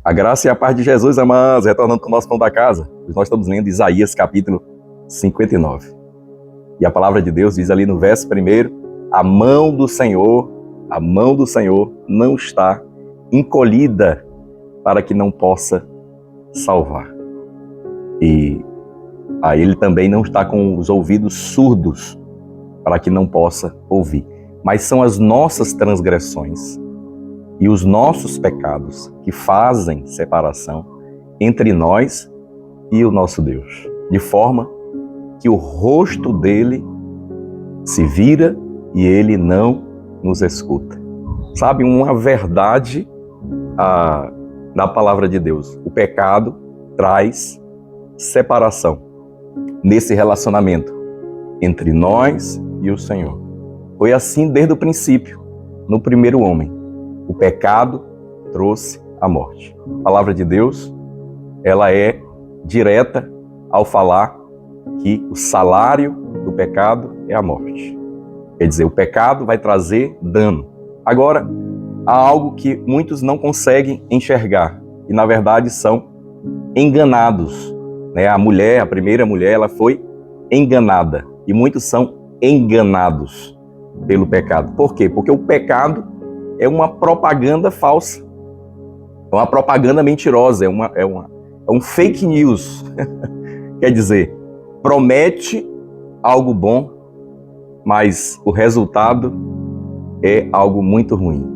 A graça e a paz de Jesus, amados, retornando com o nosso pão da casa. Nós estamos lendo Isaías capítulo 59. E a palavra de Deus diz ali no verso 1, a mão do Senhor não está encolhida para que não possa salvar. E ele também não está com os ouvidos surdos para que não possa ouvir. Mas são as nossas transgressões e os nossos pecados que fazem separação entre nós e o nosso Deus, de forma que o rosto dele se vira e ele não nos escuta. Sabe, uma verdade da palavra de Deus. O pecado traz separação nesse relacionamento entre nós e o Senhor. Foi assim desde o princípio, no primeiro homem. O pecado trouxe a morte. A palavra de Deus, ela é direta ao falar que o salário do pecado é a morte. Quer dizer, o pecado vai trazer dano. Agora, há algo que muitos não conseguem enxergar e, na verdade, são enganados. A primeira mulher, ela foi enganada e muitos são enganados pelo pecado. Por quê? Porque o pecado é uma propaganda falsa, é uma propaganda mentirosa, é um fake news. Quer dizer, promete algo bom, mas o resultado é algo muito ruim.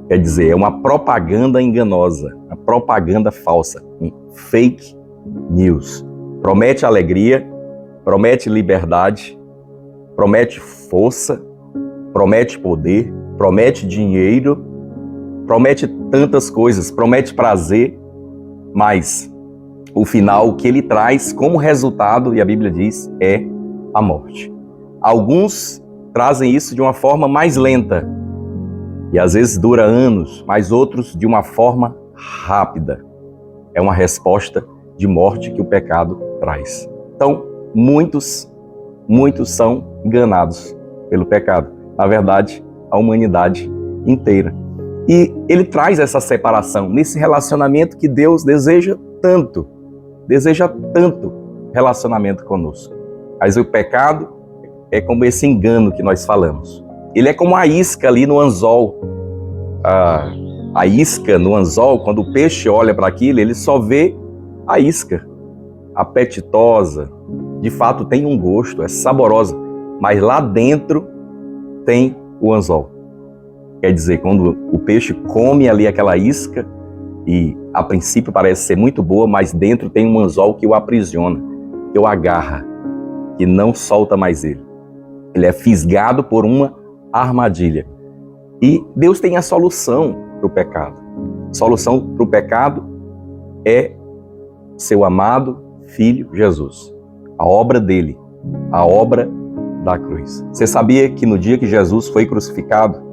Quer dizer, é uma propaganda enganosa, uma propaganda falsa, um fake news. Promete alegria, promete liberdade, promete força, promete poder, promete dinheiro, promete tantas coisas, promete prazer, mas o final, o que ele traz como resultado, e a Bíblia diz, é a morte. Alguns trazem isso de uma forma mais lenta, e às vezes dura anos, mas outros de uma forma rápida. É uma resposta de morte que o pecado traz. Então, muitos são enganados pelo pecado. Na verdade, a humanidade inteira. E ele traz essa separação nesse relacionamento que Deus deseja tanto relacionamento conosco. Mas o pecado é como esse engano que nós falamos. Ele é como a isca ali no anzol. A isca no anzol, quando o peixe olha para aquilo, ele só vê a isca, apetitosa, de fato tem um gosto, é saborosa, mas lá dentro tem o anzol. Quer dizer, quando o peixe come ali aquela isca, e a princípio parece ser muito boa, mas dentro tem um anzol que o aprisiona, que o agarra, que não solta mais ele. Ele é fisgado por uma armadilha. E Deus tem a solução para o pecado. A solução para o pecado é seu amado Filho Jesus. A obra dele, a obra da cruz. Você sabia que no dia que Jesus foi crucificado,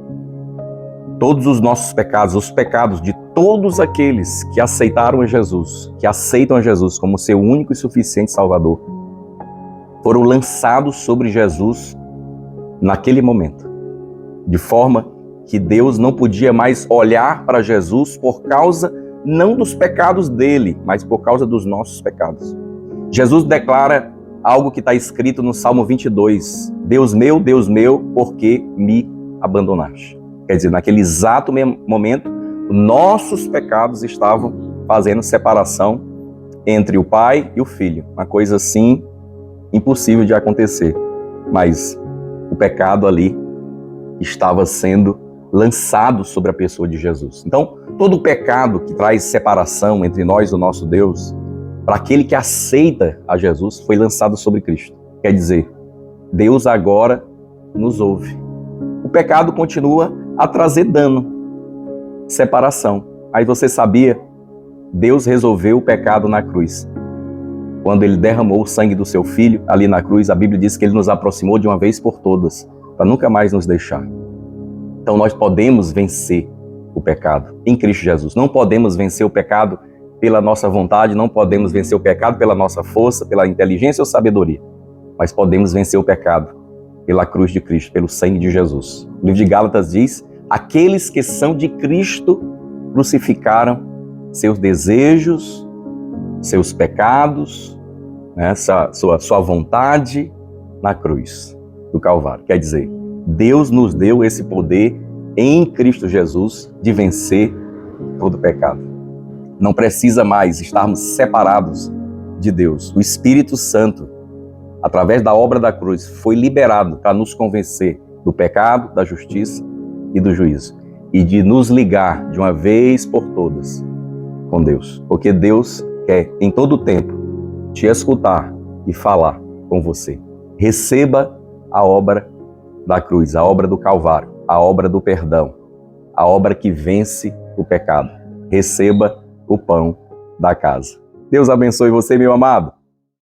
todos os nossos pecados, os pecados de todos aqueles que aceitaram a Jesus, que aceitam a Jesus como seu único e suficiente Salvador, foram lançados sobre Jesus naquele momento, de forma que Deus não podia mais olhar para Jesus por causa não dos pecados dele, mas por causa dos nossos pecados. Jesus declara algo que está escrito no Salmo 22, Deus meu, por que me abandonaste? Quer dizer, naquele exato momento, nossos pecados estavam fazendo separação entre o Pai e o Filho. Uma coisa assim, impossível de acontecer. Mas o pecado ali estava sendo lançado sobre a pessoa de Jesus. Então, todo o pecado que traz separação entre nós e o nosso Deus, para aquele que aceita a Jesus, foi lançado sobre Cristo. Quer dizer, Deus agora nos ouve. O pecado continua a trazer dano, separação. Aí você sabia? Deus resolveu o pecado na cruz. Quando ele derramou o sangue do seu Filho ali na cruz, a Bíblia diz que ele nos aproximou de uma vez por todas, para nunca mais nos deixar. Então nós podemos vencer o pecado em Cristo Jesus. Não podemos vencer o pecado pela nossa vontade, não podemos vencer o pecado pela nossa força, pela inteligência ou sabedoria, mas podemos vencer o pecado pela cruz de Cristo, pelo sangue de Jesus. O livro de Gálatas diz, aqueles que são de Cristo crucificaram seus desejos, seus pecados, né, sua vontade na cruz do Calvário. Quer dizer, Deus nos deu esse poder em Cristo Jesus de vencer todo pecado. Não precisa mais estarmos separados de Deus. O Espírito Santo, através da obra da cruz, foi liberado para nos convencer do pecado, da justiça e do juízo, e de nos ligar de uma vez por todas com Deus, porque Deus quer em todo o tempo te escutar e falar com você. Receba a obra da cruz, a obra do Calvário, a obra do perdão, a obra que vence o pecado. Receba o pão da casa. Deus abençoe você, meu amado.